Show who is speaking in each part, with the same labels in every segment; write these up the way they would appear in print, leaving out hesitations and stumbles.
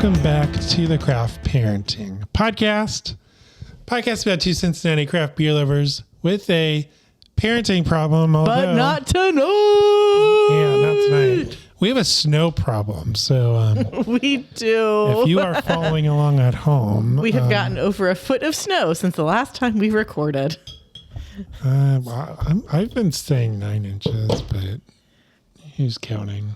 Speaker 1: welcome back to the Craft Parenting Podcast. Podcast about two Cincinnati craft beer lovers with a parenting problem.
Speaker 2: But not tonight.
Speaker 1: Yeah, not tonight. We have a snow problem. So
Speaker 2: we do.
Speaker 1: If you are following along at home.
Speaker 2: We have gotten over a foot of snow since the last time we recorded.
Speaker 1: I've been saying 9 inches, but who's counting?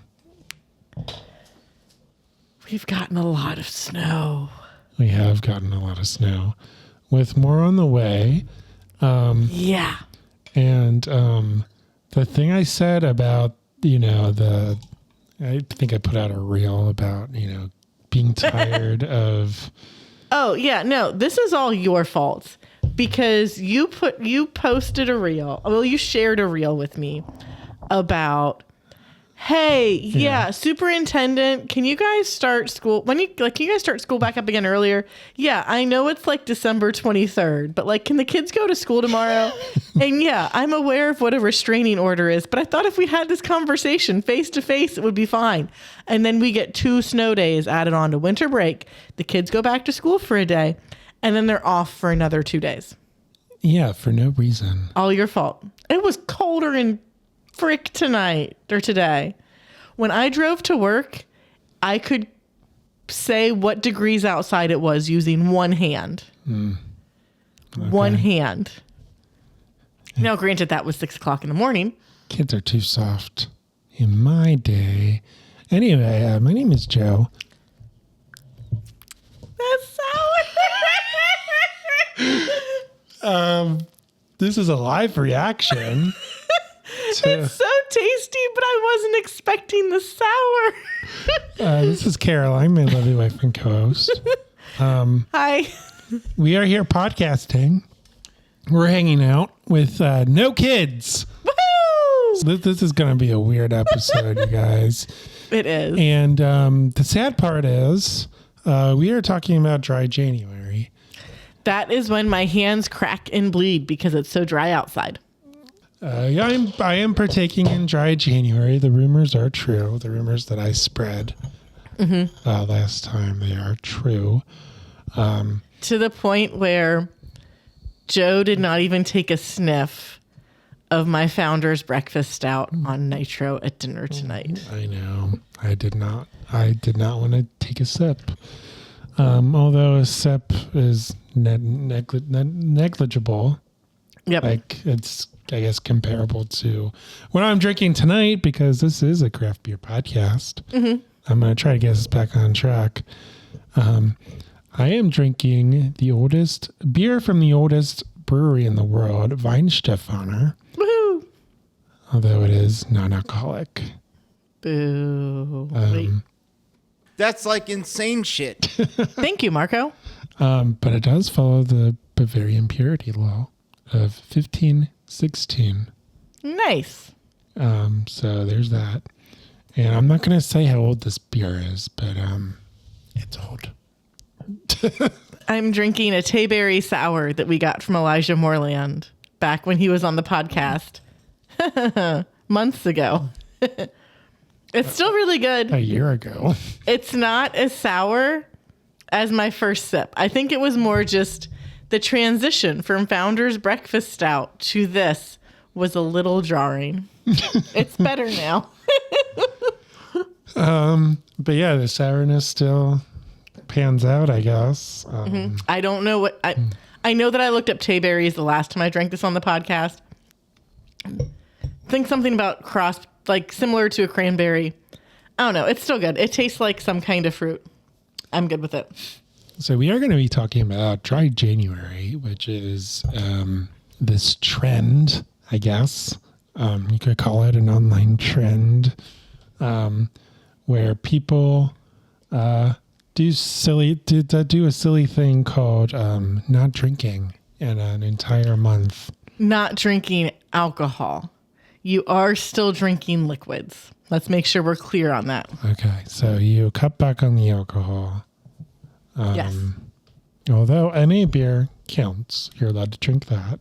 Speaker 2: We've gotten a lot of snow.
Speaker 1: We have gotten a lot of snow, with more on the way.
Speaker 2: Yeah.
Speaker 1: And the thing I said about, I think I put out a reel about, being tired of.
Speaker 2: Oh, yeah. No, this is all your fault because you posted a reel. Well, you shared a reel with me about, hey, yeah, superintendent, can you guys start school can you guys start school back up again earlier? Yeah, I know it's like December 23rd, but can the kids go to school tomorrow? And yeah, I'm aware of what a restraining order is, but I thought if we had this conversation face to face, it would be fine. And then we get 2 snow days added on to winter break. The kids go back to school for a day, and then they're off for another 2 days.
Speaker 1: Yeah, for no reason.
Speaker 2: All your fault. It was colder in frick tonight or today. When I drove to work, I could say what degrees outside it was using one hand. Okay. One hand. Now, granted, that was 6 o'clock in the morning.
Speaker 1: Kids are too soft in my day. Anyway, my name is Joe.
Speaker 2: That's sour.
Speaker 1: This is a live reaction.
Speaker 2: It's so tasty, but I wasn't expecting the sour.
Speaker 1: This is Carol. I'm my lovely wife and co-host.
Speaker 2: Hi.
Speaker 1: We are here podcasting. We're hanging out with no kids.
Speaker 2: Woohoo!
Speaker 1: This is going to be a weird episode, you guys.
Speaker 2: It is.
Speaker 1: And the sad part is we are talking about dry January.
Speaker 2: That is when my hands crack and bleed because it's so dry outside.
Speaker 1: I am partaking in dry January. The rumors are true. The rumors that I spread last time, they are true.
Speaker 2: To the point where Joe did not even take a sniff of my Founder's Breakfast Stout on Nitro at dinner tonight.
Speaker 1: I know. I did not want to take a sip. Although a sip is negligible.
Speaker 2: Yep.
Speaker 1: It's, I guess, comparable to what I'm drinking tonight because this is a craft beer podcast. Mm-hmm. I'm going to try to get us back on track. I am drinking the oldest beer from the oldest brewery in the world, Weihenstephaner.
Speaker 2: Woohoo!
Speaker 1: Although it is non-alcoholic.
Speaker 2: Boo.
Speaker 3: That's like insane shit.
Speaker 2: Thank you, Marco.
Speaker 1: But it does follow the Bavarian purity law of 1516.
Speaker 2: Nice.
Speaker 1: So there's that. And I'm not going to say how old this beer is, but it's old.
Speaker 2: I'm drinking a Tayberry sour that we got from Elijah Moreland back when he was on the podcast months ago. It's still really good.
Speaker 1: A year ago.
Speaker 2: It's not as sour as my first sip. I think it was more just the transition from Founder's Breakfast Stout to this was a little jarring. It's better now.
Speaker 1: But yeah, the sourness still pans out, I guess.
Speaker 2: I don't know what I know that I looked up Tayberries the last time I drank this on the podcast. Think something about similar to a cranberry. I don't know. It's still good. It tastes like some kind of fruit. I'm good with it.
Speaker 1: So we are going to be talking about dry January, which is this trend, I guess. You could call it an online trend where people do a silly thing called not drinking in an entire month.
Speaker 2: Not drinking alcohol. You are still drinking liquids. Let's make sure we're clear on that.
Speaker 1: Okay, so you cut back on the alcohol.
Speaker 2: Yes.
Speaker 1: Although NA beer counts, you're allowed to drink that.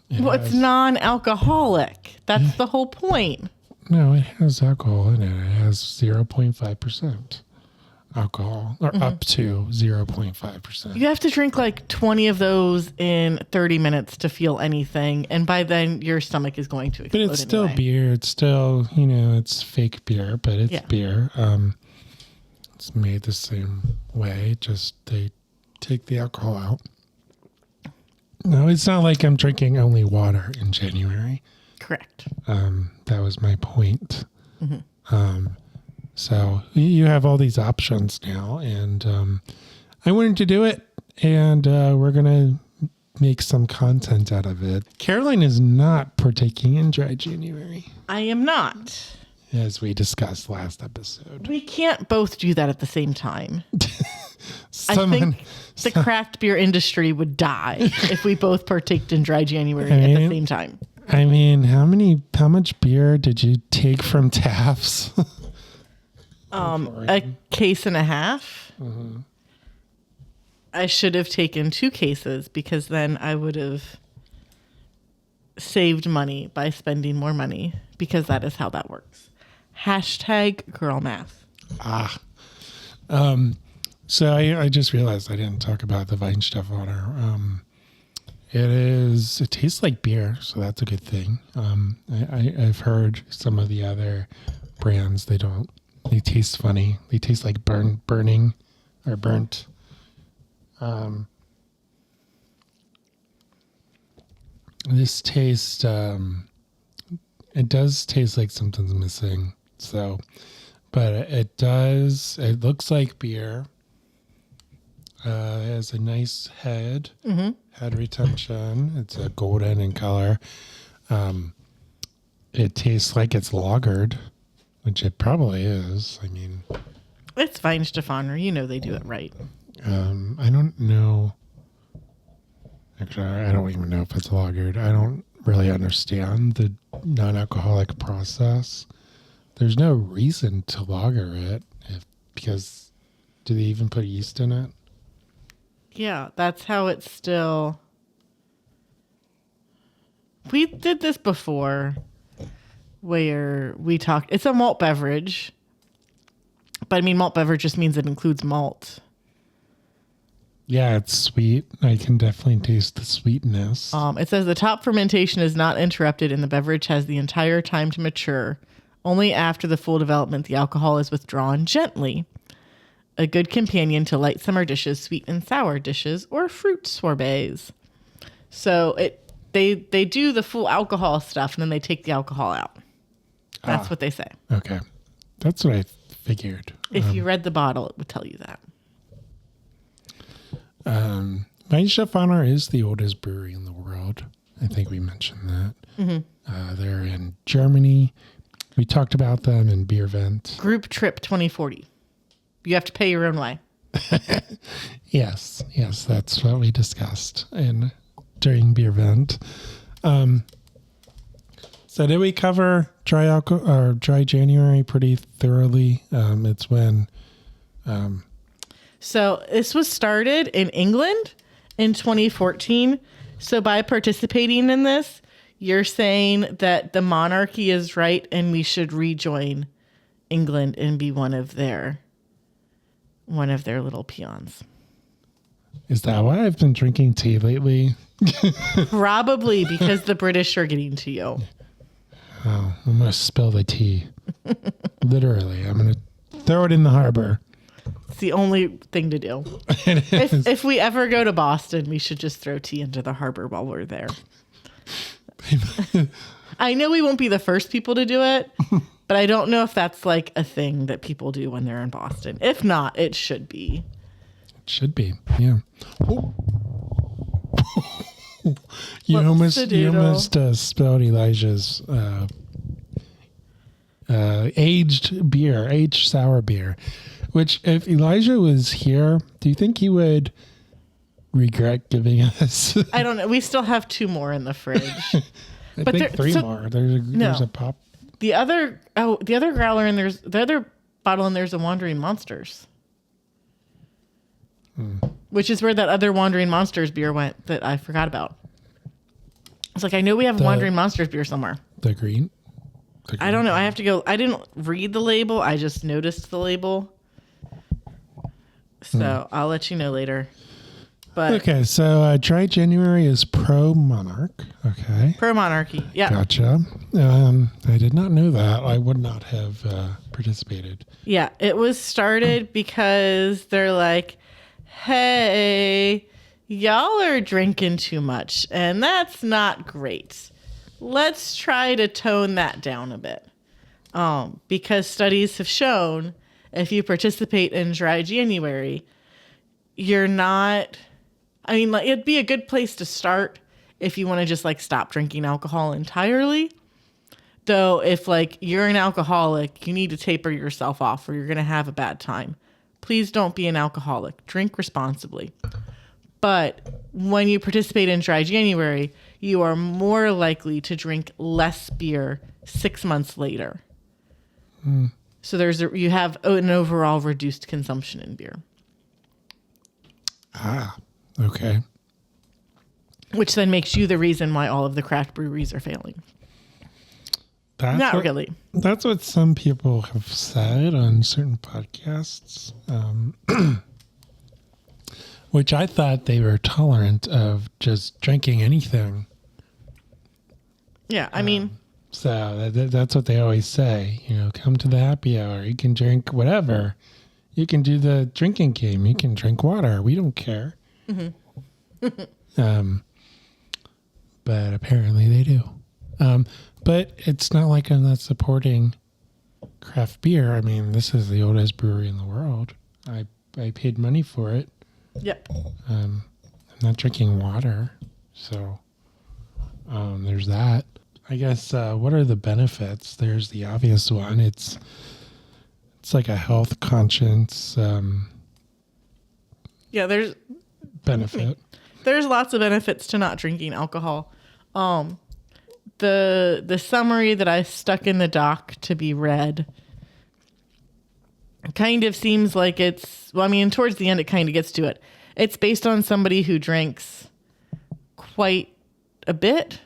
Speaker 2: It's non-alcoholic. That's the whole point.
Speaker 1: No, it has alcohol in it. It has 0.5%. alcohol, or up to 0.5%.
Speaker 2: You have to drink like 20 of those in 30 minutes to feel anything. And by then, your stomach is going to explode.
Speaker 1: But it's still
Speaker 2: anyway.
Speaker 1: beer. It's still, it's fake beer, but it's beer. It's made the same way, just they take the alcohol out. No, it's not like I'm drinking only water in January.
Speaker 2: Correct.
Speaker 1: That was my point. So you have all these options now, and I wanted to do it, and we're going to make some content out of it. Caroline is not partaking in dry January,
Speaker 2: I am not.
Speaker 1: as we discussed last episode.
Speaker 2: We can't both do that at the same time. I
Speaker 1: Someone-
Speaker 2: think the craft beer industry would die if we both partaked in dry January at the same time.
Speaker 1: I mean, how much beer did you take from Taft's?
Speaker 2: A case and a half. I should have taken 2 cases because then I would have saved money by spending more money, because that is how that works. Hashtag girl math.
Speaker 1: So I just realized I didn't talk about the Weihenstephaner. It tastes like beer, so that's a good thing. I've heard some of the other brands, they taste funny. They taste like burning or burnt. This taste, it does taste like something's missing. So, but it looks like beer. It has a nice head retention. It's a golden in color. It tastes like it's lagered, which it probably is. I mean,
Speaker 2: It's Weihenstephaner. You know they do it right.
Speaker 1: I don't know. Actually, I don't even know if it's lagered. I don't really understand the non-alcoholic process. There's no reason to lager it because do they even put yeast in it?
Speaker 2: Yeah, that's how it's still. We did this before where we talked. It's a malt beverage. But I mean, malt beverage just means it includes malt.
Speaker 1: Yeah, it's sweet. I can definitely taste the sweetness.
Speaker 2: It says the top fermentation is not interrupted and the beverage has the entire time to mature. Only after the full development, the alcohol is withdrawn gently. A good companion to light summer dishes, sweet and sour dishes, or fruit sorbets. So they do the full alcohol stuff and then they take the alcohol out. That's what they say.
Speaker 1: Okay. That's what I figured.
Speaker 2: If you read the bottle, it would tell you that.
Speaker 1: Weihenstephaner is the oldest brewery in the world. I think we mentioned that. They're in Germany. We talked about them in Beer Vent.
Speaker 2: Group Trip 2040. You have to pay your own way.
Speaker 1: Yes, that's what we discussed during Beer Vent. So did we cover dry alcohol or dry January pretty thoroughly? It's when
Speaker 2: So this was started in England in 2014. So by participating in this, you're saying that the monarchy is right and we should rejoin England and be one of their little peons.
Speaker 1: Is that why I've been drinking tea lately?
Speaker 2: Probably because the British are getting to you.
Speaker 1: Oh, I'm going to spill the tea. Literally. I'm going to throw it in the harbor.
Speaker 2: It's the only thing to do. If we ever go to Boston, we should just throw tea into the harbor while we're there. I know we won't be the first people to do it, but I don't know if that's like a thing that people do when they're in Boston. If not, it should be.
Speaker 1: It should be, yeah. Oh. You almost spelled Elijah's aged sour beer. Which, if Elijah was here, do you think he would regret giving us?
Speaker 2: I don't know. We still have 2 more in the fridge.
Speaker 1: I think 3 more. There's a pop.
Speaker 2: The other growler and there's the other bottle and there's a Wandering Monsters. Which is where that other Wandering Monsters beer went that I forgot about. It's like, I know we have Wandering Monsters beer somewhere.
Speaker 1: The green?
Speaker 2: I don't know. I have to go. I didn't read the label. I just noticed the label. So I'll let you know later. But
Speaker 1: Okay, so dry January is pro-monarch. Okay.
Speaker 2: pro-monarchy. Yeah.
Speaker 1: Gotcha. I did not know that. I would not have participated.
Speaker 2: Yeah. It was started because they're like, hey, y'all are drinking too much, and that's not great. Let's try to tone that down a bit. Because studies have shown if you participate in dry January, you're not, I mean, like, it'd be a good place to start if you want to just like stop drinking alcohol entirely. Though, if like you're an alcoholic, you need to taper yourself off or you're going to have a bad time. Please don't be an alcoholic. Drink responsibly. But when you participate in dry January, you are more likely to drink less beer 6 months later. So you have an overall reduced consumption in beer.
Speaker 1: Ah, okay.
Speaker 2: Which then makes you the reason why all of the craft breweries are failing. Not really.
Speaker 1: That's what some people have said on certain podcasts, which I thought they were tolerant of just drinking anything.
Speaker 2: Yeah, I mean...
Speaker 1: So that's what they always say. You know, come to the happy hour. You can drink whatever. You can do the drinking game. You can drink water. We don't care. But apparently they do. But it's not like I'm not supporting craft beer. I mean, this is the oldest brewery in the world. I paid money for it.
Speaker 2: Yep.
Speaker 1: I'm not drinking water. So there's that. I guess what are the benefits? There's the obvious one. It's like a health conscience
Speaker 2: Yeah, there's
Speaker 1: benefit.
Speaker 2: There's lots of benefits to not drinking alcohol. The summary that I stuck in the doc to be read kind of seems like it's, well, I mean, towards the end it kind of gets to it. It's based on somebody who drinks quite a bit.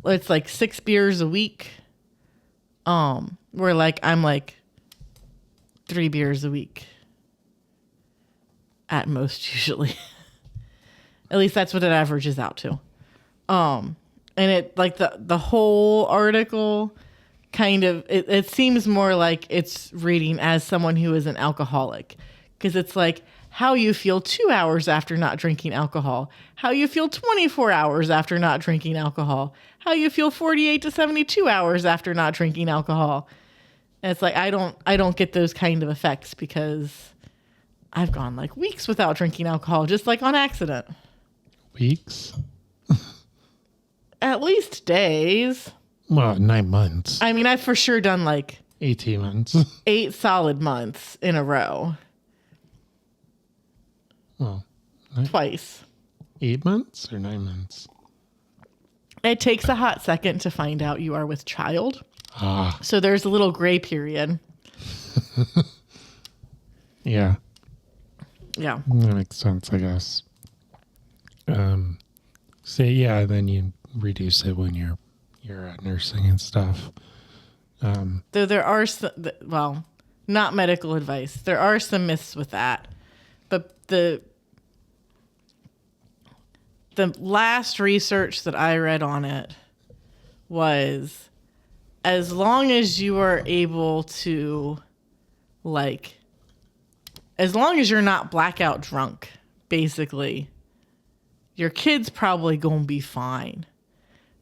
Speaker 2: It's like 6 beers a week. Where like I'm like 3 beers a week at most usually. At least that's what it averages out to. And it like the whole article kind of it seems more like it's reading as someone who is an alcoholic, because it's like how you feel 2 hours after not drinking alcohol, how you feel 24 hours after not drinking alcohol, how you feel 48 to 72 hours after not drinking alcohol. And it's like I don't get those kind of effects because I've gone like weeks without drinking alcohol, just like on accident.
Speaker 1: Weeks?
Speaker 2: At least days.
Speaker 1: Well, 9 months.
Speaker 2: I mean, I've for sure done like
Speaker 1: 18 months.
Speaker 2: 8 solid months in a row.
Speaker 1: Well,
Speaker 2: Twice.
Speaker 1: 8 months or 9 months?
Speaker 2: It takes a hot second to find out you are with child.
Speaker 1: Ah.
Speaker 2: So there's a little gray period.
Speaker 1: Yeah.
Speaker 2: Yeah.
Speaker 1: That makes sense, I guess. So yeah, then you reduce it when you're nursing and stuff.
Speaker 2: Though there are well, not medical advice. There are some myths with that. But the last research that I read on it was as long as you are able to as long as you're not blackout drunk, basically, your kid's probably going to be fine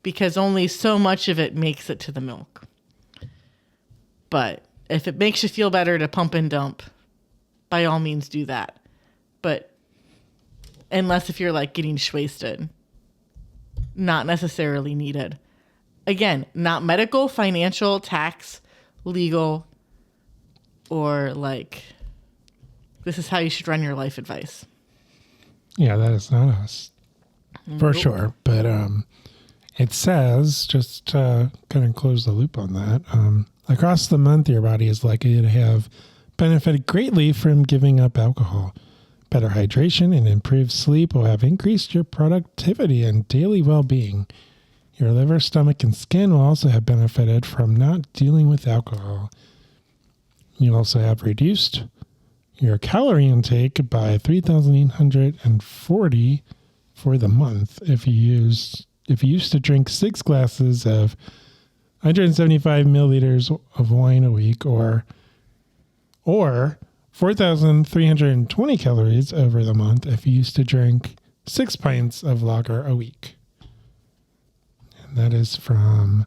Speaker 2: because only so much of it makes it to the milk. But if it makes you feel better to pump and dump, by all means do that. But unless if you're like getting wasted, not necessarily needed. Again, not medical, financial, tax, legal, or like this is how you should run your life advice.
Speaker 1: Yeah, that is not us. For sure. But it says, just to kind of close the loop on that, across the month, your body is likely to have benefited greatly from giving up alcohol. Better hydration and improved sleep will have increased your productivity and daily well-being. Your liver, stomach, and skin will also have benefited from not dealing with alcohol. You also have reduced your calorie intake by 3,840 for the month if you used to drink 6 glasses of 175 milliliters of wine a week, or 4,320 calories over the month if you used to drink 6 pints of lager a week. And that is from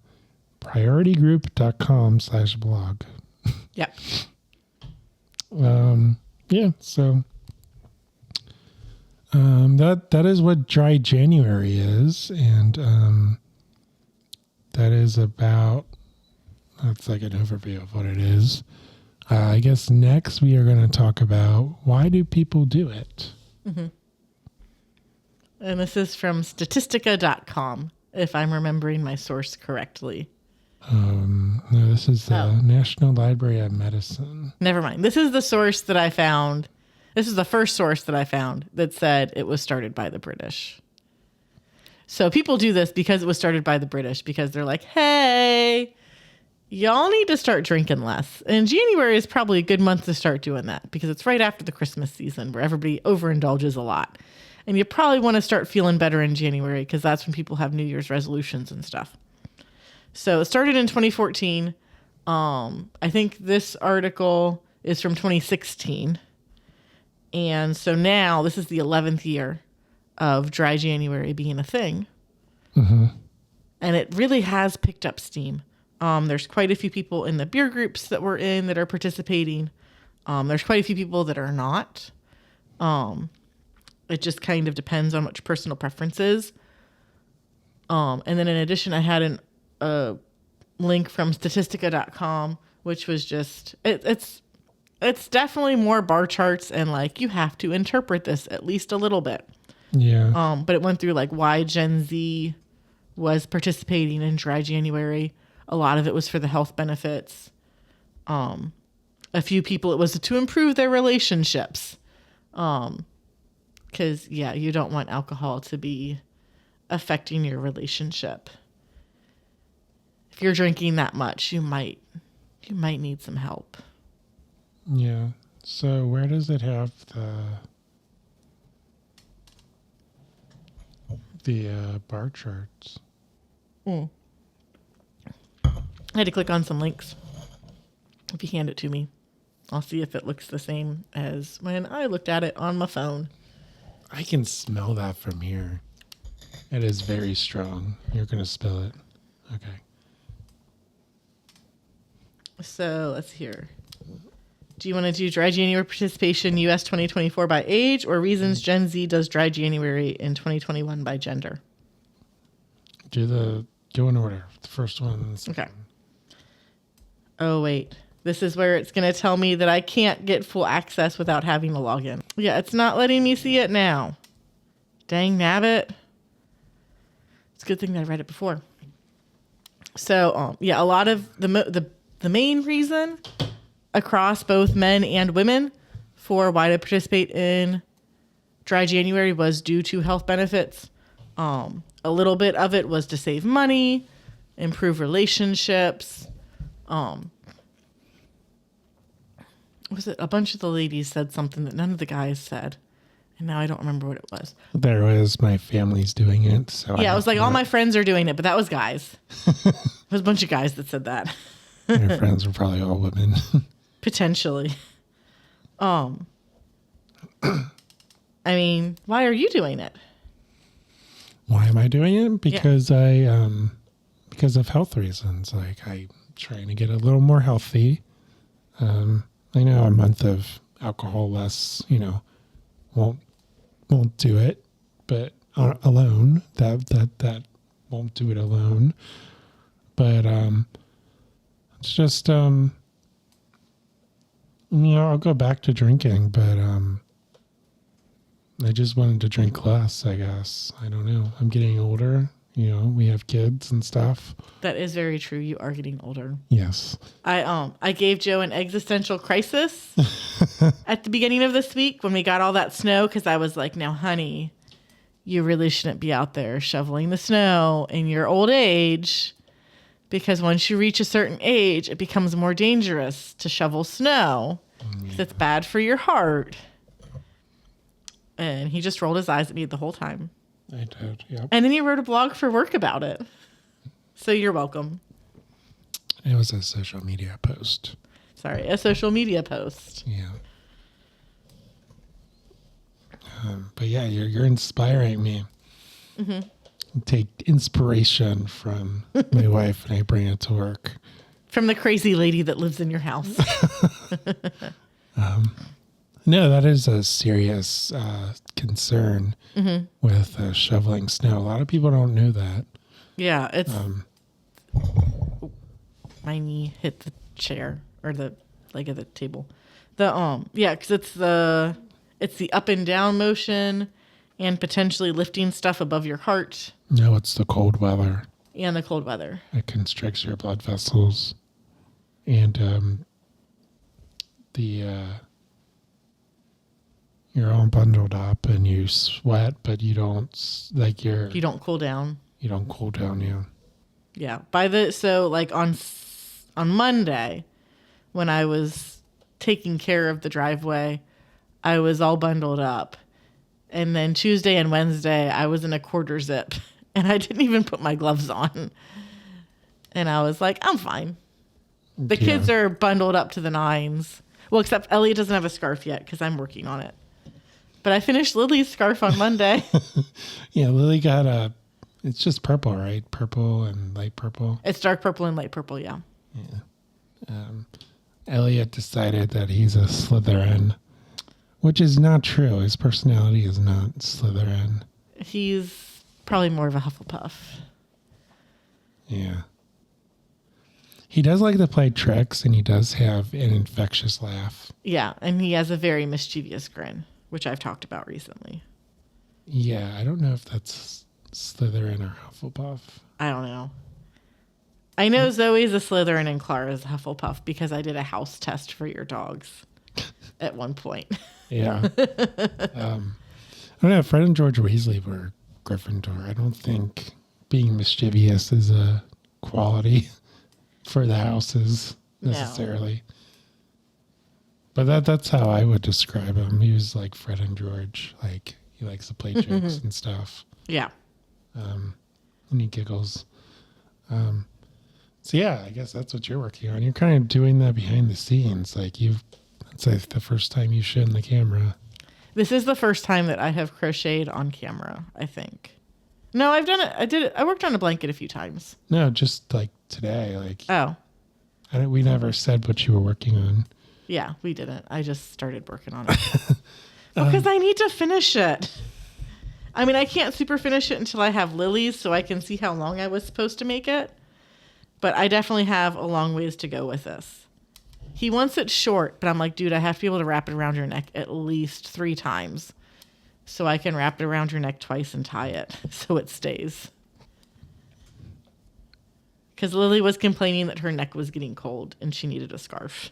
Speaker 1: prioritygroup.com/blog.
Speaker 2: Yep.
Speaker 1: Yeah, so that is what dry January is, and that is about, that's like an overview of what it is. I guess next we are going to talk about, why do people do it?
Speaker 2: Mm-hmm. And this is from statistica.com, if I'm remembering my source correctly.
Speaker 1: No, this is the National Library of Medicine.
Speaker 2: Never mind. This is the source that I found. This is the first source that I found that said it was started by the British. So people do this because it was started by the British, because they're like, hey, y'all need to start drinking less. And January is probably a good month to start doing that, because it's right after the Christmas season where everybody overindulges a lot. And you probably want to start feeling better in January, because that's when people have New Year's resolutions and stuff. So it started in 2014. I think this article is from 2016. And so now this is the 11th year of dry January being a thing.
Speaker 1: Mm-hmm.
Speaker 2: And it really has picked up steam. There's quite a few people in the beer groups that we're in that are participating. There's quite a few people that are not. It just kind of depends on what your personal preference is. And then in addition, I had a link from statistica.com, which was just, it's definitely more bar charts, and like you have to interpret this at least a little bit.
Speaker 1: Yeah.
Speaker 2: But it went through like why Gen Z was participating in dry January. A lot of it was for the health benefits. A few people, it was to improve their relationships. Because you don't want alcohol to be affecting your relationship. If you're drinking that much, you might need some help.
Speaker 1: Yeah. So where does it have the bar charts?
Speaker 2: I had to click on some links. If you hand it to me, I'll see if it looks the same as when I looked at it on my phone.
Speaker 1: I can smell that from here. It is very strong. You're going to spill it. Okay.
Speaker 2: So let's hear. Do you want to do dry January participation US 2024 by age, or reasons Gen Z does dry January in 2021 by gender?
Speaker 1: Go in order. The first one.
Speaker 2: Okay. Oh, wait. This is where it's going to tell me that I can't get full access without having a login. Yeah, it's not letting me see it now. Dang nabbit. It's a good thing that I read it before. So, a lot of the main reason across both men and women for why to participate in dry January was due to health benefits. A little bit of it was to save money, improve relationships. Was it a bunch of the ladies said something that none of the guys said, and now I don't remember what it was.
Speaker 1: There was, my family's doing it. So
Speaker 2: yeah, I was like, all my friends are doing it, but that was guys. It was a bunch of guys that said that.
Speaker 1: Your friends were probably all women.
Speaker 2: Potentially. I mean, why are you doing it?
Speaker 1: Why am I doing it? Because because of health reasons. Like, I'm trying to get a little more healthy. I know a month of alcohol less, won't do it, but alone, that won't do it alone. But it's just I'll go back to drinking, but I just wanted to drink less, I guess. I don't know. I'm getting older. We have kids and stuff.
Speaker 2: That is very true. You are getting older.
Speaker 1: Yes.
Speaker 2: I gave Joe an existential crisis at the beginning of this week when we got all that snow, because I was like, now, honey, you really shouldn't be out there shoveling the snow in your old age, because once you reach a certain age, it becomes more dangerous to shovel snow 'Cause it's bad for your heart. And he just rolled his eyes at me the whole time.
Speaker 1: I did, yep.
Speaker 2: And then he wrote a blog for work about it. So you're welcome.
Speaker 1: It was a social media post.
Speaker 2: Sorry, a social media post.
Speaker 1: Yeah. But yeah, you're inspiring me. Take inspiration from my wife and I bring it to work.
Speaker 2: From the crazy lady that lives in your house.
Speaker 1: No, that is a serious concern with shoveling snow. A lot of people don't know that.
Speaker 2: Yeah, it's... my knee hit the chair or the leg of the table. Yeah, because it's the up and down motion and potentially lifting stuff above your heart.
Speaker 1: No, it's the cold weather.
Speaker 2: And the cold weather.
Speaker 1: It constricts your blood vessels. And you're all bundled up and you sweat, but you don't
Speaker 2: you don't cool down.
Speaker 1: You don't cool down, yeah.
Speaker 2: Yeah. So like on Monday, when I was taking care of the driveway, I was all bundled up. And then Tuesday and Wednesday, I was in a quarter zip and I didn't even put my gloves on. And I was like, I'm fine. The kids are bundled up to the nines. Well, except Elliot doesn't have a scarf yet because I'm working on it. But I finished Lily's scarf on Monday.
Speaker 1: Yeah, Lily got it's just purple, right? Purple and light purple.
Speaker 2: It's dark purple and light purple, yeah.
Speaker 1: Yeah. Elliot decided that he's a Slytherin, which is not true. His personality is not Slytherin.
Speaker 2: He's probably more of a Hufflepuff.
Speaker 1: Yeah. He does like to play tricks, and he does have an infectious laugh.
Speaker 2: Yeah, and he has a very mischievous grin, which I've talked about recently.
Speaker 1: Yeah, I don't know if that's Slytherin or Hufflepuff.
Speaker 2: I don't know. I know Zoe's a Slytherin and Clara's a Hufflepuff because I did a house test for your dogs at one point.
Speaker 1: Yeah. I don't know. Fred and George Weasley were Gryffindor. I don't think being mischievous is a quality for the houses necessarily. No. But that's how I would describe him. He was like Fred and George. Like, he likes to play jokes and stuff.
Speaker 2: Yeah.
Speaker 1: And he giggles. So yeah, I guess that's what you're working on. You're kind of doing that behind the scenes. Like it's like the first time you shoot in the camera.
Speaker 2: This is the first time that I have crocheted on camera, I think. No, I've done it. I worked on a blanket a few times.
Speaker 1: No, just like today. Like,
Speaker 2: oh.
Speaker 1: We never said what you were working on.
Speaker 2: Yeah, we didn't. I just started working on it. Because I need to finish it. I mean, I can't super finish it until I have Lily's so I can see how long I was supposed to make it. But I definitely have a long ways to go with this. He wants it short, but I'm like, dude, I have to be able to wrap it around your neck at least 3 times. So I can wrap it around your neck twice and tie it so it stays. Because Lily was complaining that her neck was getting cold and she needed a scarf.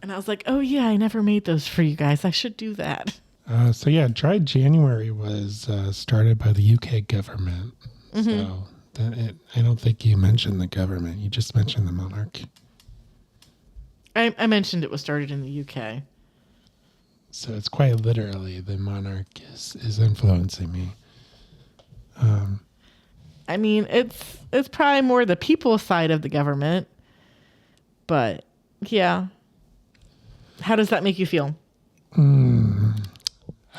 Speaker 2: And I was like, oh yeah, I never made those for you guys. I should do that.
Speaker 1: So yeah, Dry January was started by the UK government. Mm-hmm. So I don't think you mentioned the government. You just mentioned the monarch.
Speaker 2: I mentioned it was started in the UK.
Speaker 1: So it's quite literally the monarch is influencing me.
Speaker 2: I mean, it's probably more the people side of the government. But yeah. How does that make you feel?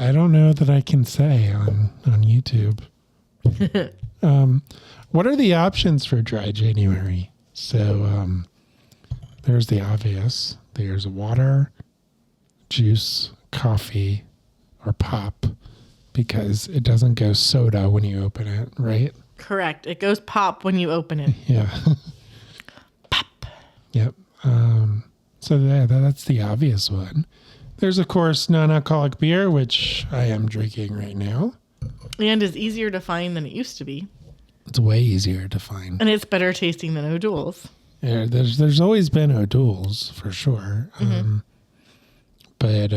Speaker 1: I don't know that I can say on YouTube. What are the options for Dry January? So there's the obvious. There's water, juice, coffee, or pop, because it doesn't go soda when you open it, right?
Speaker 2: Correct. It goes pop when you open it.
Speaker 1: Yeah.
Speaker 2: Pop.
Speaker 1: Yep. So that's the obvious one. There's, of course, non-alcoholic beer, which I am drinking right now.
Speaker 2: And is easier to find than it used to be.
Speaker 1: It's way easier to find.
Speaker 2: And it's better tasting than O'Doul's.
Speaker 1: Yeah, there's always been O'Doul's, for sure. Mm-hmm. But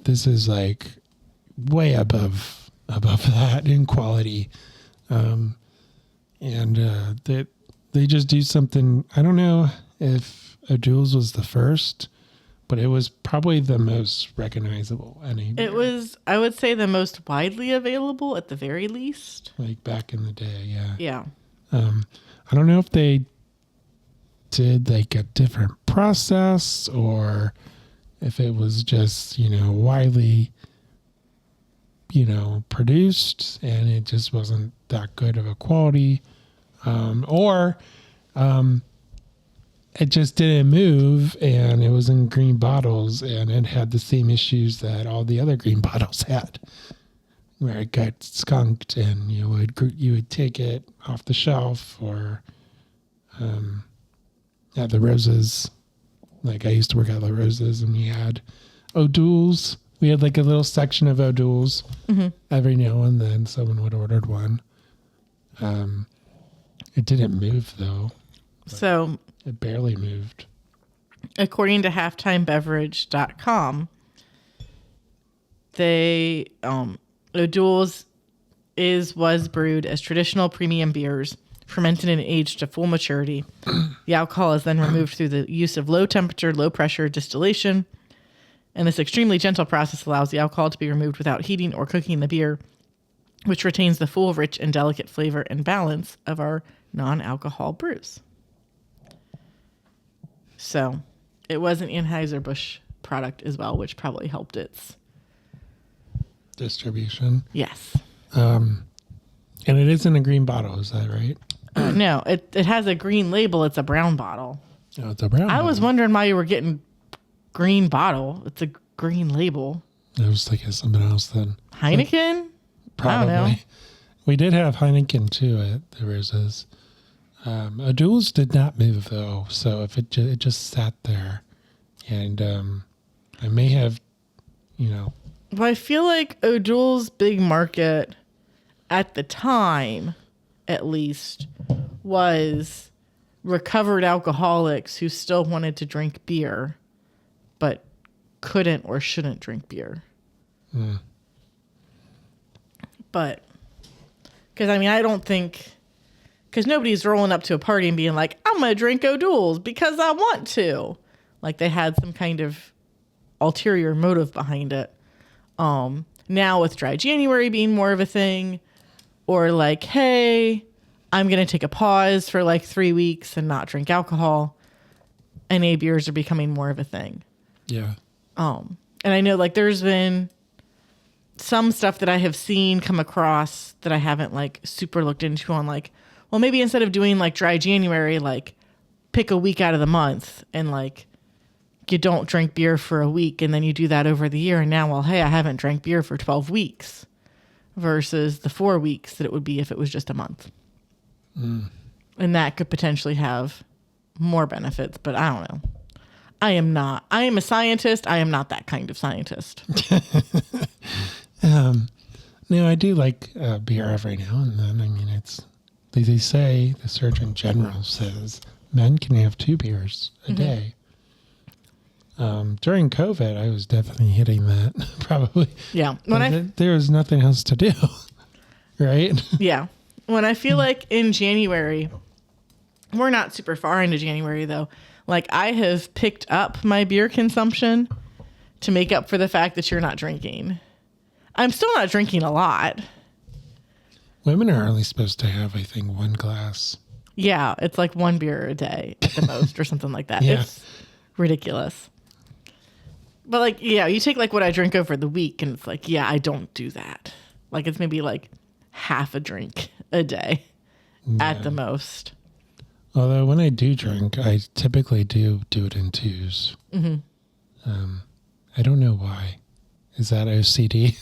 Speaker 1: this is like way above that in quality. And they just do something. I don't know if O'Doul's was the first, but it was probably the most recognizable.
Speaker 2: It was, I would say, the most widely available at the very least.
Speaker 1: Like back in the day, yeah.
Speaker 2: Yeah.
Speaker 1: I don't know if they did like a different process or if it was just, widely, produced and it just wasn't that good of a quality. Or it just didn't move and it was in green bottles and it had the same issues that all the other green bottles had, where it got skunked and you would take it off the shelf or at the Roses. Like I used to work at the Roses and we had O'Doul's. We had like a little section of O'Doul's. Every now and then someone would order one. It didn't move though.
Speaker 2: So
Speaker 1: It barely moved.
Speaker 2: according to halftimebeverage.com, they O'Doul's was brewed as traditional premium beers, fermented and aged to full maturity. The alcohol is then removed through the use of low temperature, low pressure distillation. And this extremely gentle process allows the alcohol to be removed without heating or cooking the beer, which retains the full, rich, and delicate flavor and balance of our non-alcohol brews. So it was an Anheuser-Busch product as well, which probably helped its
Speaker 1: Distribution.
Speaker 2: Yes.
Speaker 1: And it is in a green bottle, is that right?
Speaker 2: No, it has a green label. It's a brown bottle.
Speaker 1: Oh, it's a brown
Speaker 2: I was
Speaker 1: bottle.
Speaker 2: wondering why you were getting green bottle. It's a green label.
Speaker 1: I was thinking something else then.
Speaker 2: Heineken?
Speaker 1: Probably.
Speaker 2: I don't know.
Speaker 1: We did have Heineken too at the Roses. O'Doul's did not move though, so if it just sat there, and I may have,
Speaker 2: Well, I feel like O'Doul's big market at the time, at least, was recovered alcoholics who still wanted to drink beer, but couldn't or shouldn't drink beer. But, because I don't think, because nobody's rolling up to a party and being like, I'm going to drink O'Doul's because I want to. Like they had some kind of ulterior motive behind it. Now with Dry January being more of a thing, or like, hey, I'm going to take a pause for like 3 weeks and not drink alcohol, NA beers are becoming more of a thing.
Speaker 1: yeah.
Speaker 2: And I know like there's been some stuff that I have seen come across that I haven't like super looked into on like, well, maybe instead of doing like Dry January, like pick a week out of the month and like you don't drink beer for a week and then you do that over the year. And now, well, hey, I haven't drank beer for 12 weeks versus the 4 weeks that it would be if it was just a month. And that could potentially have more benefits, but I don't know. I am a scientist. I am not that kind of scientist.
Speaker 1: No, I do like beer every now and then. I mean, they say, the Surgeon General says men can have 2 beers a day. During COVID, I was definitely hitting that, probably.
Speaker 2: Yeah.
Speaker 1: There was nothing else to do, right?
Speaker 2: Yeah. When I feel like in January, we're not super far into January though. Like I have picked up my beer consumption to make up for the fact that you're not drinking. I'm still not drinking a lot.
Speaker 1: Women are only supposed to have, I think, 1 glass.
Speaker 2: Yeah. It's like 1 beer a day at the most or something like that.
Speaker 1: Yeah.
Speaker 2: It's ridiculous. But like, yeah, you take like what I drink over the week and it's like, yeah, I don't do that. Like it's maybe like half a drink a day at the most.
Speaker 1: Although when I do drink, I typically do it in 2s. I don't know why. Is that OCD?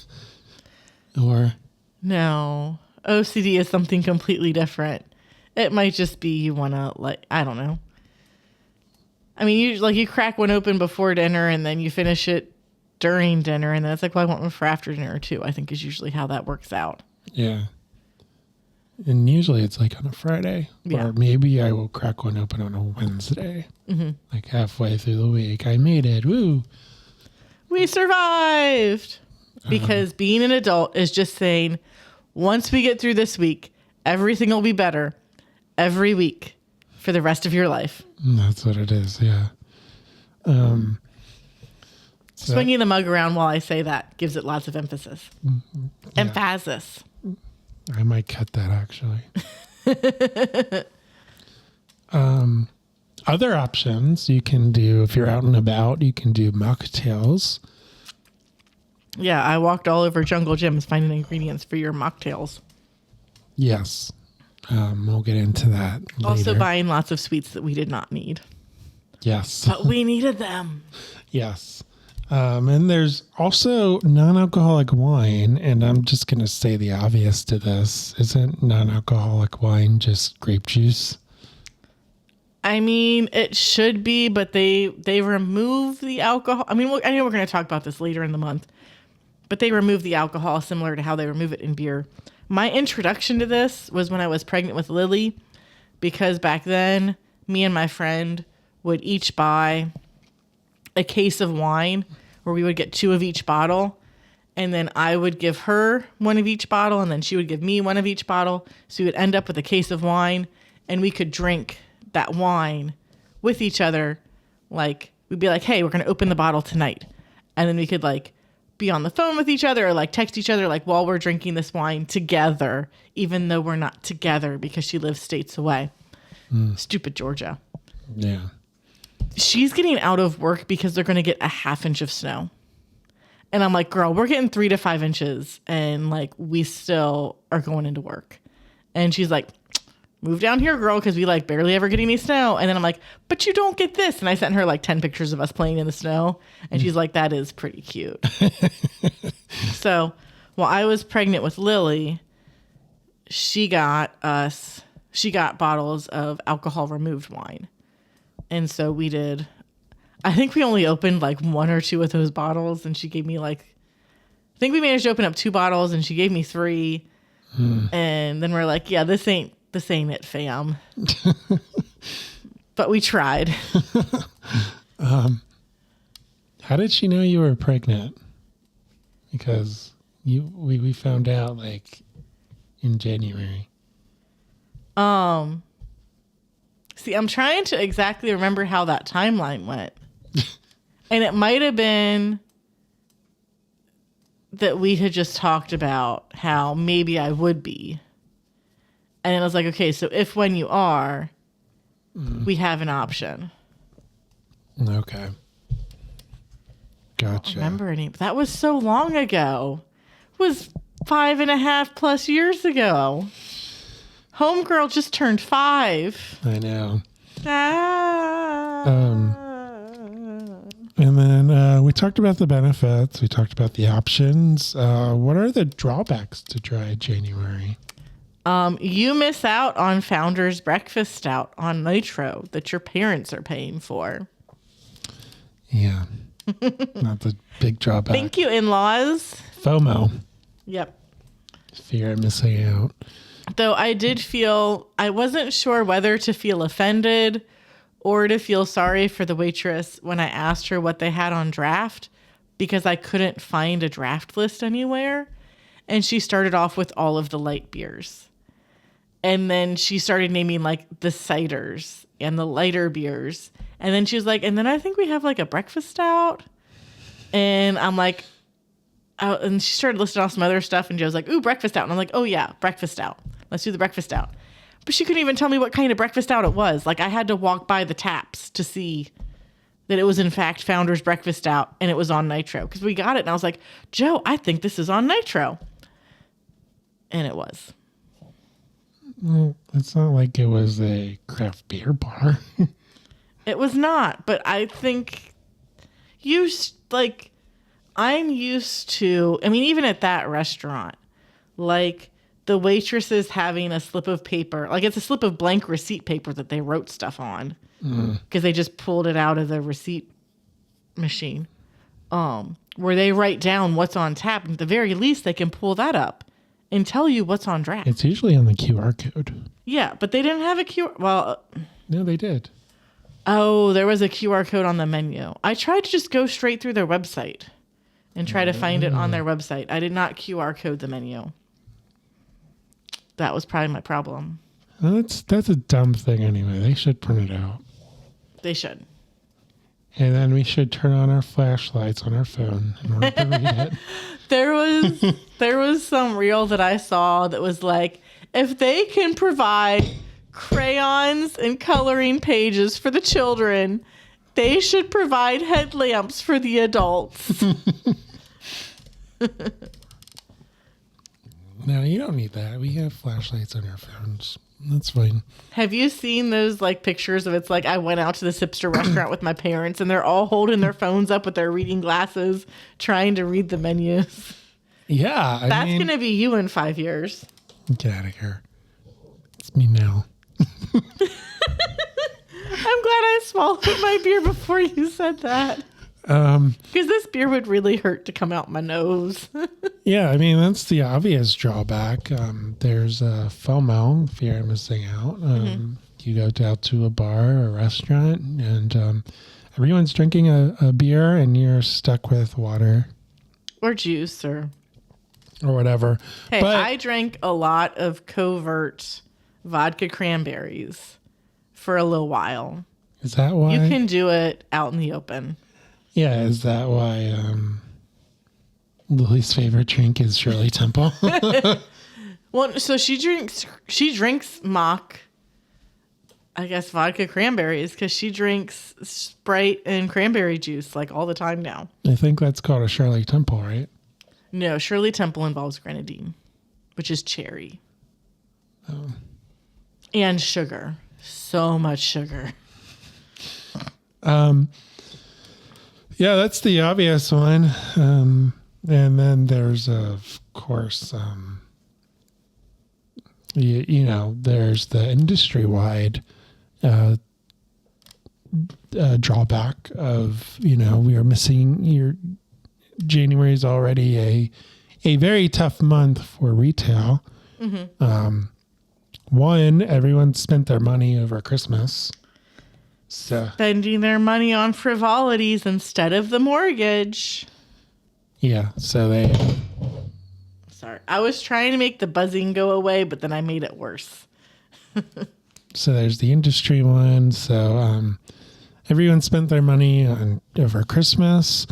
Speaker 1: Or?
Speaker 2: No. OCD is something completely different. It might just be you want to, like, I don't know. I mean, you crack one open before dinner and then you finish it during dinner. And then it's like, well, I want one for after dinner too, I think is usually how that works out.
Speaker 1: Yeah. And usually it's like on a Friday.
Speaker 2: Yeah.
Speaker 1: Or maybe I will crack one open on a Wednesday. Like halfway through the week. I made it. Woo.
Speaker 2: We survived. Because being an adult is just saying, once we get through this week, everything will be better every week for the rest of your life.
Speaker 1: That's what it is. Yeah. So-
Speaker 2: Swinging the mug around while I say that gives it lots of emphasis. Emphasis.
Speaker 1: I might cut that actually. Other options you can do if you're out and about, you can do mocktails.
Speaker 2: Yeah, I walked all over Jungle Gyms finding ingredients for your mocktails.
Speaker 1: Yes. We'll get into that later.
Speaker 2: Also buying lots of sweets that we did not need.
Speaker 1: Yes.
Speaker 2: But we needed them.
Speaker 1: Yes. And there's also non-alcoholic wine, and I'm just going to say the obvious to this. Isn't non-alcoholic wine just grape juice?
Speaker 2: I mean, it should be, but they remove the alcohol. I mean, I know we're going to talk about this later in the month, but they remove the alcohol similar to how they remove it in beer. My introduction to this was when I was pregnant with Lily, because back then, me and my friend would each buy a case of wine where we would get 2 of each bottle. And then I would give her 1 of each bottle, and then she would give me 1 of each bottle. So we would end up with a case of wine, and we could drink that wine with each other. Like, we'd be like, hey, we're going to open the bottle tonight. And then we could like be on the phone with each other or like text each other like while we're drinking this wine together, even though we're not together because she lives states away. Stupid Georgia.
Speaker 1: Yeah.
Speaker 2: She's getting out of work because they're going to get a ½ inch of snow. And I'm like, girl, we're getting 3 to 5 inches and like we still are going into work. And she's like, move down here, girl, because we like barely ever get any snow. And then I'm like, but you don't get this. And I sent her like 10 pictures of us playing in the snow. And she's like, that is pretty cute. So while I was pregnant with Lily, she got bottles of alcohol removed wine. And so we did, I think we only opened like 1 or 2 of those bottles. And she gave me like, I think we managed to open up 2 bottles and she gave me 3. And then we're like, yeah, this ain't it, fam. But we tried.
Speaker 1: How did she know you were pregnant? Because we found out like in January.
Speaker 2: See, I'm trying to exactly remember how that timeline went. And it might have been that we had just talked about how maybe I would be. And then I was like, okay, so if when you are, we have an option.
Speaker 1: Okay. Gotcha.
Speaker 2: I don't remember any. That was so long ago. It was 5.5+ years ago. Homegirl just turned 5.
Speaker 1: I know.
Speaker 2: Ah.
Speaker 1: And then we talked about the benefits. We talked about the options. What are the drawbacks to dry January?
Speaker 2: You miss out on Founder's Breakfast Stout on Nitro that your parents are paying for.
Speaker 1: Yeah. Not the big drawback.
Speaker 2: Thank you, in-laws.
Speaker 1: FOMO.
Speaker 2: Yep.
Speaker 1: Fear of missing out.
Speaker 2: Though I wasn't sure whether to feel offended or to feel sorry for the waitress when I asked her what they had on draft because I couldn't find a draft list anywhere. And she started off with all of the light beers. And then she started naming like the ciders and the lighter beers. And then she was like, and then I think we have like a breakfast stout. And I'm like, oh, and she started listing off some other stuff. And Joe's like, ooh, breakfast stout. And I'm like, oh yeah, breakfast stout. Let's do the breakfast stout. But she couldn't even tell me what kind of breakfast stout it was. Like I had to walk by the taps to see that it was in fact Founder's Breakfast Stout and it was on Nitro. Because we got it and I was like, Joe, I think this is on Nitro. And it was.
Speaker 1: Well, it's not like it was a craft beer bar.
Speaker 2: It was not. But I think I'm used to, I mean, even at that restaurant, like the waitresses having a slip of paper, like it's a slip of blank receipt paper that they wrote stuff on because they just pulled it out of the receipt machine, where they write down what's on tap. And at the very least, they can pull that up and tell you what's on draft.
Speaker 1: It's usually on the QR code.
Speaker 2: Yeah, but they didn't have a QR. Well,
Speaker 1: no, they did.
Speaker 2: Oh, there was a QR code on the menu. I tried to just go straight through their website and try to find it on their website. I did not QR code the menu. That was probably my problem.
Speaker 1: That's a dumb thing anyway. They should print it out.
Speaker 2: They should.
Speaker 1: And then we should turn on our flashlights on our phone in order to read it.
Speaker 2: There was some reel that I saw that was like, if they can provide crayons and coloring pages for the children, they should provide headlamps for the adults.
Speaker 1: No, you don't need that. We have flashlights on our phones. That's fine.
Speaker 2: Have you seen those like pictures of it's like I went out to this hipster restaurant with my parents and they're all holding their phones up with their reading glasses trying to read the menus?
Speaker 1: Yeah.
Speaker 2: That's going to be you in 5 years.
Speaker 1: Get out of here. It's me now.
Speaker 2: I'm glad I swallowed my beer before you said that. Because this beer would really hurt to come out my nose.
Speaker 1: Yeah, I mean, that's the obvious drawback. There's FOMO, fear of missing out. You go out to a bar or a restaurant and everyone's drinking a beer and you're stuck with water.
Speaker 2: Or juice or
Speaker 1: whatever.
Speaker 2: Hey, I drank a lot of Covert vodka cranberries for a little while.
Speaker 1: Is that why?
Speaker 2: You can do it out in the open.
Speaker 1: Yeah, is that why Lily's favorite drink is Shirley Temple?
Speaker 2: Well, so she drinks mock, I guess, vodka cranberries because she drinks Sprite and cranberry juice like all the time now.
Speaker 1: I think that's called a Shirley Temple, right?
Speaker 2: No, Shirley Temple involves grenadine, which is cherry.
Speaker 1: Oh.
Speaker 2: And sugar. So much sugar.
Speaker 1: Yeah, that's the obvious one. And then there's, of course, there's the industry-wide drawback of, we are missing January is already a very tough month for retail. Mm-hmm. One, everyone spent their money over Christmas. So,
Speaker 2: spending their money on frivolities instead of the mortgage.
Speaker 1: Yeah, so they...
Speaker 2: Sorry. I was trying to make the buzzing go away, but then I made it worse.
Speaker 1: So there's the industry one. So everyone spent their money over Christmas,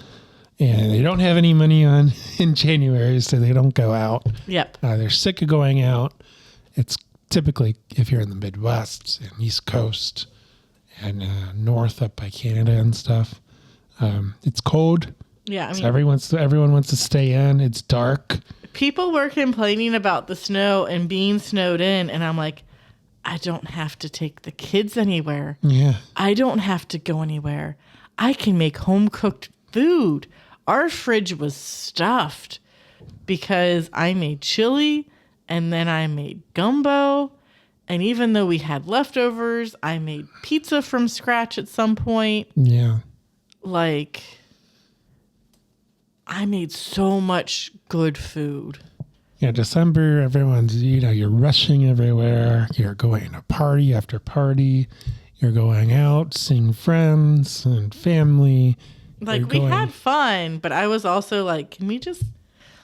Speaker 1: and they don't have any money in January, so they don't go out.
Speaker 2: Yep.
Speaker 1: They're sick of going out. It's typically, if you're in the Midwest and East Coast and north up by Canada and stuff, it's cold.
Speaker 2: Yeah, I mean,
Speaker 1: so everyone wants to stay in. It's dark.
Speaker 2: People were complaining about the snow and being snowed in, and I'm like, I don't have to take the kids anywhere.
Speaker 1: Yeah.
Speaker 2: I don't have to go anywhere. I can make home-cooked food. Our fridge was stuffed because I made chili, and then I made gumbo, and even though we had leftovers, I made pizza from scratch at some point.
Speaker 1: Yeah.
Speaker 2: Like, I made so much good food.
Speaker 1: Yeah, December, everyone's, you're rushing everywhere. You're going to party after party. You're going out, seeing friends and family.
Speaker 2: Like, we had fun, but I was also like, can we just,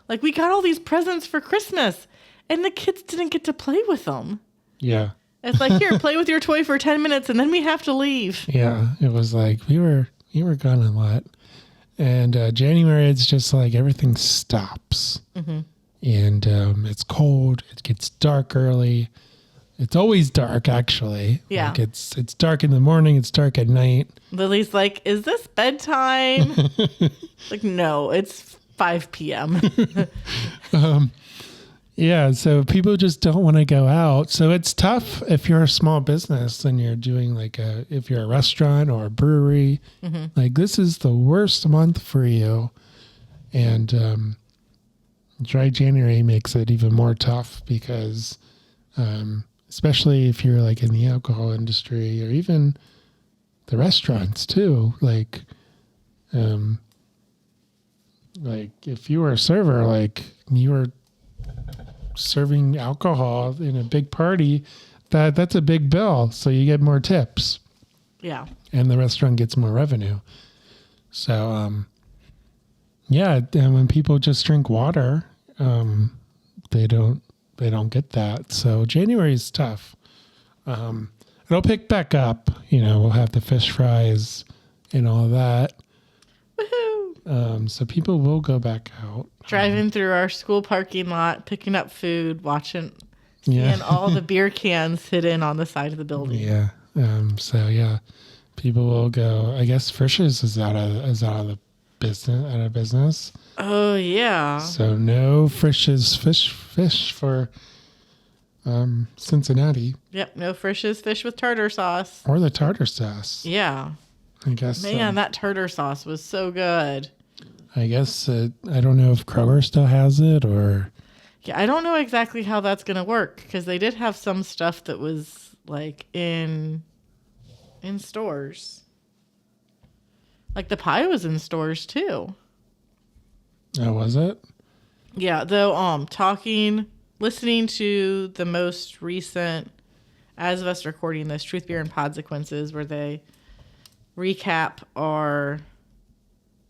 Speaker 2: like, we got all these presents for Christmas, and the kids didn't get to play with them.
Speaker 1: Yeah.
Speaker 2: It's like, here, play with your toy for 10 minutes, and then we have to leave.
Speaker 1: Yeah, it was like, we were gone a lot. And January, it's just like everything stops. Mm-hmm. And it's cold. It gets dark early. It's always dark, actually.
Speaker 2: Yeah.
Speaker 1: Like it's dark in the morning. It's dark at night.
Speaker 2: Lily's like, is this bedtime? Like, no, it's 5 p.m.
Speaker 1: Yeah, so people just don't want to go out. So it's tough if you're a small business and you're doing if you're a restaurant or a brewery. Mm-hmm. Like, this is the worst month for you. And dry January makes it even more tough because especially if you're like in the alcohol industry or even the restaurants too. Like if you were a server, like you were serving alcohol in a big party, that's a big bill. So you get more tips.
Speaker 2: Yeah. And
Speaker 1: the restaurant gets more revenue. So, yeah. And when people just drink water, they don't get that. So January is tough. It'll pick back up. We'll have the fish fries and all that.
Speaker 2: Woohoo!
Speaker 1: So people will go back out.
Speaker 2: Driving through our school parking lot, picking up food, seeing
Speaker 1: Yeah.
Speaker 2: all the beer cans hidden on the side of the building.
Speaker 1: Yeah. So yeah, people will go. I guess Frisch's is out of business.
Speaker 2: Oh yeah.
Speaker 1: So no Frisch's fish for Cincinnati
Speaker 2: Yep. No Frisch's fish with tartar sauce.
Speaker 1: or the tartar sauce.
Speaker 2: Yeah.
Speaker 1: I guess.
Speaker 2: Man, that tartar sauce was so good.
Speaker 1: I guess I don't know if Kroger still has it or.
Speaker 2: Yeah, I don't know exactly how that's going to work because they did have some stuff that was like in stores. Like the pie was in stores too.
Speaker 1: Oh, was it?
Speaker 2: Yeah, though listening to the most recent, as of us recording this, Truth Beer and Podsequences, where they recap our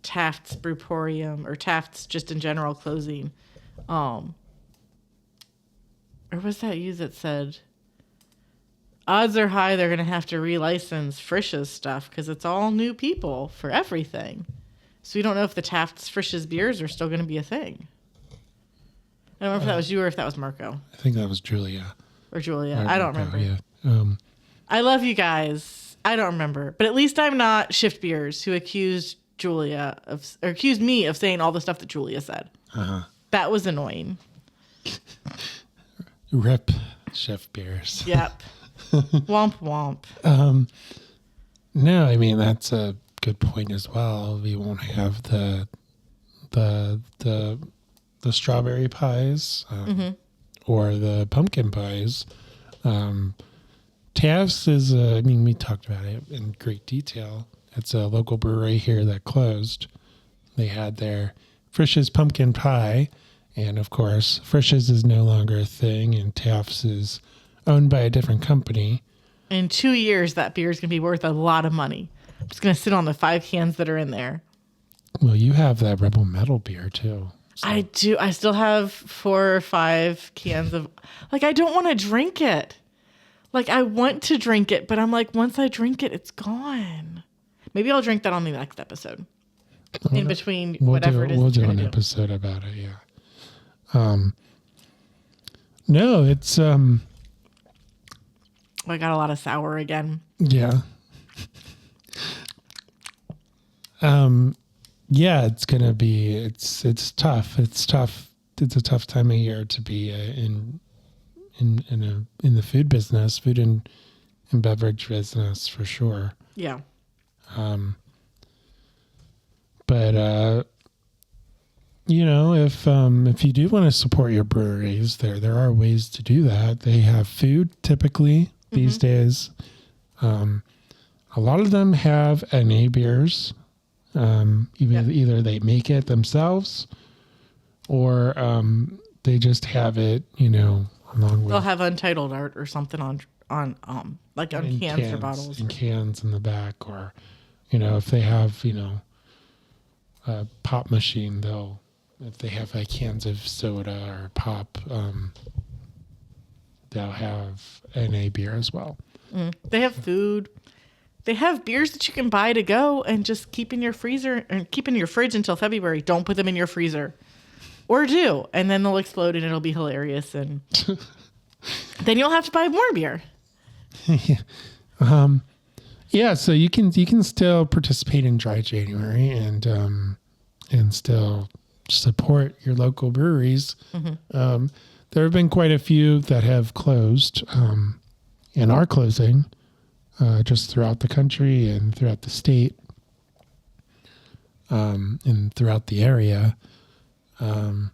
Speaker 2: Taft's Brewporium or Taft's just in general closing. Or was that you that said odds are high they're going to have to relicense Frisch's stuff because it's all new people for everything. So we don't know if the Taft's Frisch's beers are still going to be a thing. I don't know if that was you or if that was Marco.
Speaker 1: I think that was Julia.
Speaker 2: Or Julia.
Speaker 1: Or
Speaker 2: I don't
Speaker 1: Marco,
Speaker 2: remember.
Speaker 1: Yeah.
Speaker 2: I love you guys. I don't remember. But at least I'm not Shift Beers who accused me of saying all the stuff that Julia said.
Speaker 1: Uh-huh.
Speaker 2: That was annoying.
Speaker 1: Rip Chef Beers.
Speaker 2: Yep. Womp womp.
Speaker 1: No, I mean that's a good point as well. We won't have the strawberry pies or the pumpkin pies. Taft's is we talked about it in great detail. It's a local brewery here that closed. They had their Frisch's pumpkin pie, and of course Frisch's is no longer a thing, and Taft's is owned by a different company.
Speaker 2: In 2 years, that beer is going to be worth a lot of money. I'm just going to sit on the 5 cans that are in there.
Speaker 1: Well, you have that Rebel Metal beer too. So.
Speaker 2: I do. I still have 4 or 5 cans of... I don't want to drink it. I want to drink it, but I'm like, once I drink it, it's gone. Maybe I'll drink that on the next episode. In between whatever it is.
Speaker 1: We'll do an episode about it, yeah. No, it's...
Speaker 2: I got a lot of sour again.
Speaker 1: Yeah. Yeah, it's gonna be. It's tough. It's tough. It's a tough time of year to be in the food business, food and beverage business for sure.
Speaker 2: Yeah.
Speaker 1: But if you do want to support your breweries, there are ways to do that. They have food typically these days. A lot of them have NA beers. Either they make it themselves or they just have it, along with.
Speaker 2: They'll have untitled art or something on cans or bottles.
Speaker 1: In cans in the back, or if they have a pop machine, if they have cans of soda or pop, they'll have NA beer as well.
Speaker 2: They have food. They have beers that you can buy to go and just keep in your freezer and keep in your fridge until February. Don't put them in your freezer. Or do. And then they'll explode and it'll be hilarious. And then you'll have to buy more beer.
Speaker 1: Yeah, so you can still participate in Dry January and still support your local breweries. There have been quite a few that have closed and are closing just throughout the country and throughout the state and throughout the area. And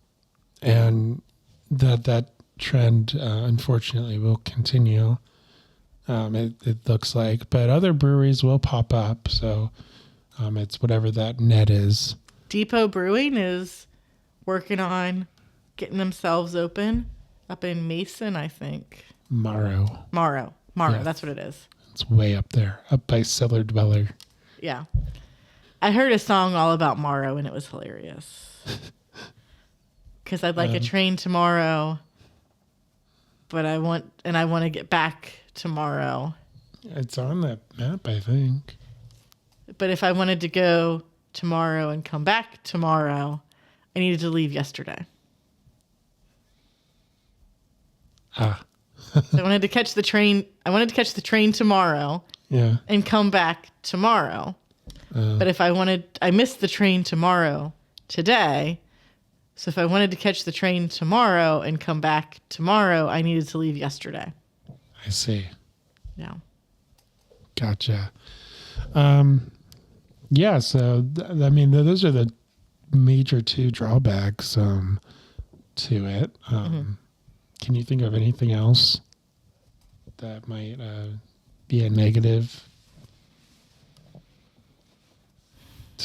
Speaker 1: that trend, unfortunately, will continue. It looks like, but other breweries will pop up. So it's whatever that net is.
Speaker 2: Depot Brewing is working on getting themselves open up in Mason, I think.
Speaker 1: Morrow.
Speaker 2: Yeah. That's what it is.
Speaker 1: It's way up there, up by Cellar Dweller.
Speaker 2: Yeah. I heard a song all about Morrow and it was hilarious. Because I'd like a train tomorrow, but I want to get back tomorrow.
Speaker 1: It's on that map, I think.
Speaker 2: But if I wanted to go tomorrow and come back tomorrow, I needed to leave yesterday.
Speaker 1: Ah,
Speaker 2: So I wanted to catch the train. I wanted to catch the train tomorrow
Speaker 1: yeah.
Speaker 2: and come back tomorrow. But if I missed the train tomorrow today. So if I wanted to catch the train tomorrow and come back tomorrow, I needed to leave yesterday.
Speaker 1: I see.
Speaker 2: Yeah.
Speaker 1: Gotcha. Yeah, so I mean, those are the major two drawbacks to it. Can you think of anything else that might be a negative?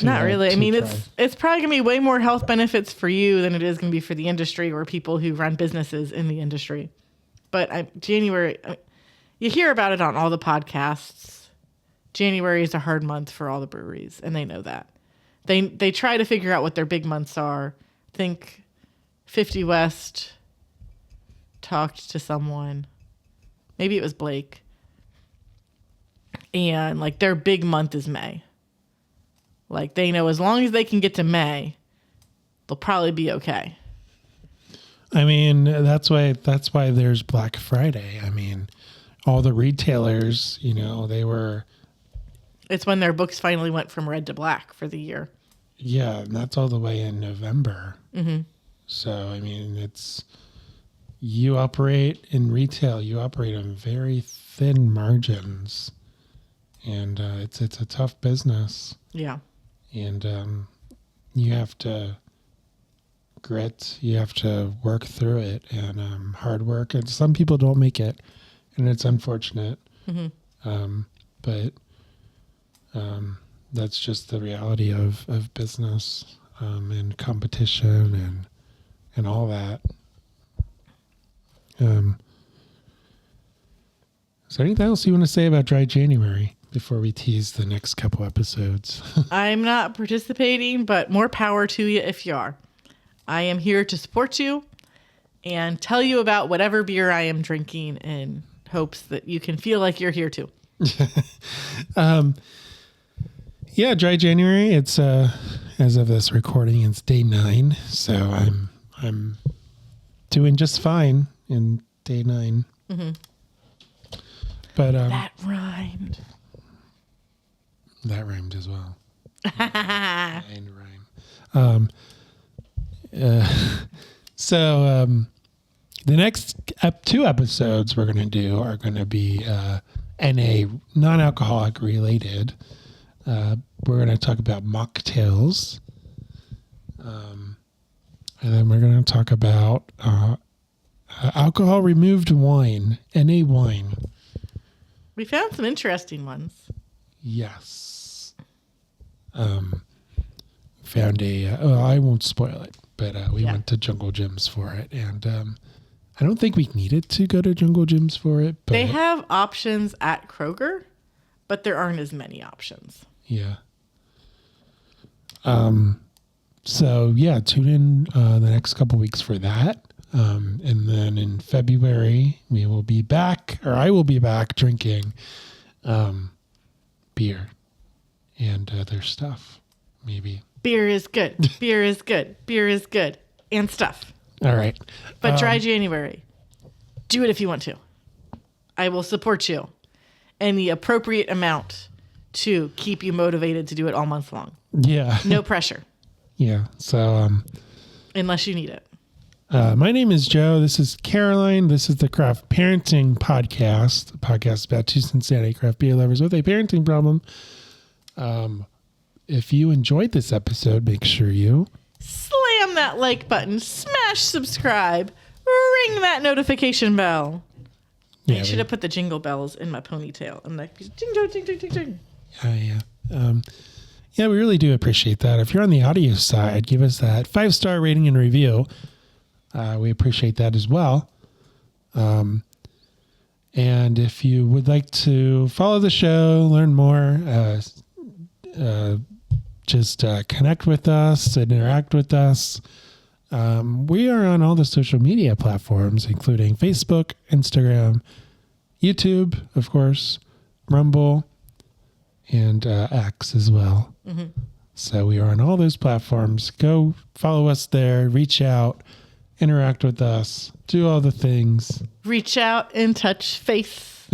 Speaker 2: Not really. I mean,
Speaker 1: try?
Speaker 2: it's probably going to be way more health benefits for you than it is going to be for the industry or people who run businesses in the industry. But January, you hear about it on all the podcasts. January is a hard month for all the breweries, and they know that. They try to figure out what their big months are. Think 50 West talked to someone. Maybe it was Blake. And like their big month is May. Like they know as long as they can get to May, they'll probably be okay.
Speaker 1: I mean, that's why there's Black Friday. I mean, all the retailers,
Speaker 2: It's when their books finally went from red to black for the year.
Speaker 1: Yeah, and that's all the way in November. Mm-hmm. So, I mean, you operate in retail, you operate on very thin margins, and it's a tough business.
Speaker 2: Yeah.
Speaker 1: And you have to grit, you have to work through it, and hard work. And some people don't make it, and it's unfortunate. Mm-hmm. But that's just the reality of business and competition and all that. Is there anything else you want to say about Dry January before we tease the next couple episodes?
Speaker 2: I'm not participating, but more power to you if you are. I am here to support you and tell you about whatever beer I am drinking in hopes that you can feel like you're here too.
Speaker 1: Yeah, Dry January. It's as of this recording, it's day 9, so I'm doing just fine in day 9. Mm-hmm. But
Speaker 2: that rhymed.
Speaker 1: That rhymed as well. And rhyme. So the next 2 episodes we're going to do are going to be NA, non-alcoholic related. We're going to talk about mocktails. And then we're going to talk about alcohol removed wine, NA wine.
Speaker 2: We found some interesting ones.
Speaker 1: Yes. Found I won't spoil it, but we went to Jungle Gyms for it. And I don't think we needed to go to Jungle Gyms for it. But
Speaker 2: they have options at Kroger, but there aren't as many options.
Speaker 1: Yeah. So yeah, tune in the next couple weeks for that. And then in February, we will be back, or I will be back drinking beer and other stuff, maybe.
Speaker 2: Beer is good. Beer is good. Beer is good. And stuff.
Speaker 1: All right.
Speaker 2: But Dry January. Do it if you want to. I will support you in the appropriate amount to keep you motivated to do it all month long.
Speaker 1: Yeah.
Speaker 2: No pressure.
Speaker 1: Yeah. So,
Speaker 2: unless you need it.
Speaker 1: My name is Joe. This is Caroline. This is the Craft Parenting Podcast, a podcast about 2 Cincinnati craft beer lovers with a parenting problem. If you enjoyed this episode, make sure you
Speaker 2: slam that like button, smash subscribe, ring that notification bell. Yeah, I should have put the jingle bells in my ponytail. I'm like, ding, ding, ding, ding, ding, ding.
Speaker 1: Yeah. Yeah, we really do appreciate that. If you're on the audio side, give us that 5-star rating and review. We appreciate that as well. And if you would like to follow the show, learn more, just connect with us and interact with us. We are on all the social media platforms, including Facebook, Instagram, YouTube, of course, Rumble, and X as well. Mm-hmm. So we are on all those platforms. Go follow us there, reach out, interact with us, do all the things.
Speaker 2: Reach out and touch face.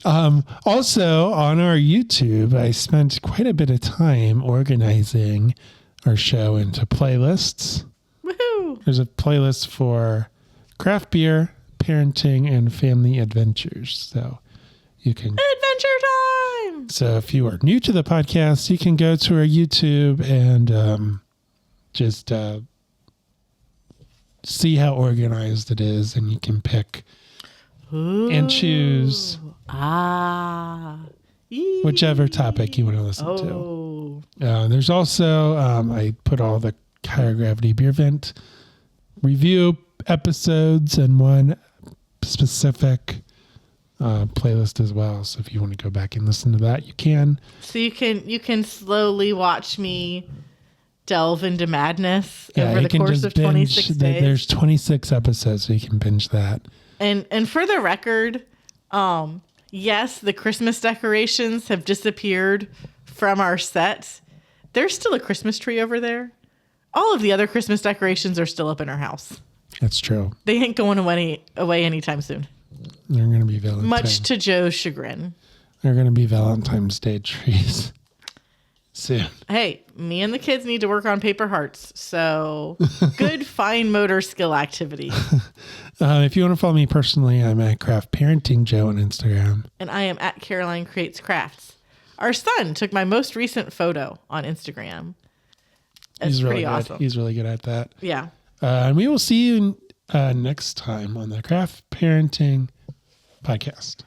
Speaker 1: Also, on our YouTube, I spent quite a bit of time organizing our show into playlists.
Speaker 2: Woohoo!
Speaker 1: There's a playlist for craft beer, parenting, and family adventures. So you can
Speaker 2: Adventure time!
Speaker 1: So if you are new to the podcast, you can go to our YouTube and just see how organized it is, and you can pick and choose whichever topic you want to listen to. There's also, I put all the Higher Gravity Beer Vent review episodes in one specific playlist as well. So if you want to go back and listen to that, you can.
Speaker 2: So you can slowly watch me delve into madness over the course of 26 days.
Speaker 1: There's 26 episodes, so you can binge that.
Speaker 2: And for the record, yes, the Christmas decorations have disappeared from our set. There's still a Christmas tree over there. All of the other Christmas decorations are still up in our house.
Speaker 1: That's true.
Speaker 2: They ain't going away anytime soon.
Speaker 1: They're going to be Valentine's.
Speaker 2: Much to Joe's chagrin.
Speaker 1: They're going to be Valentine's Day trees soon.
Speaker 2: Hey, me and the kids need to work on paper hearts. So good fine motor skill activity.
Speaker 1: If you want to follow me personally, I'm at Craft Parenting Joe on Instagram.
Speaker 2: And I am at Caroline Creates Crafts. Our son took my most recent photo on Instagram. It's pretty awesome.
Speaker 1: He's really good at that.
Speaker 2: Yeah.
Speaker 1: And we will see you next time on the Craft Parenting Podcast.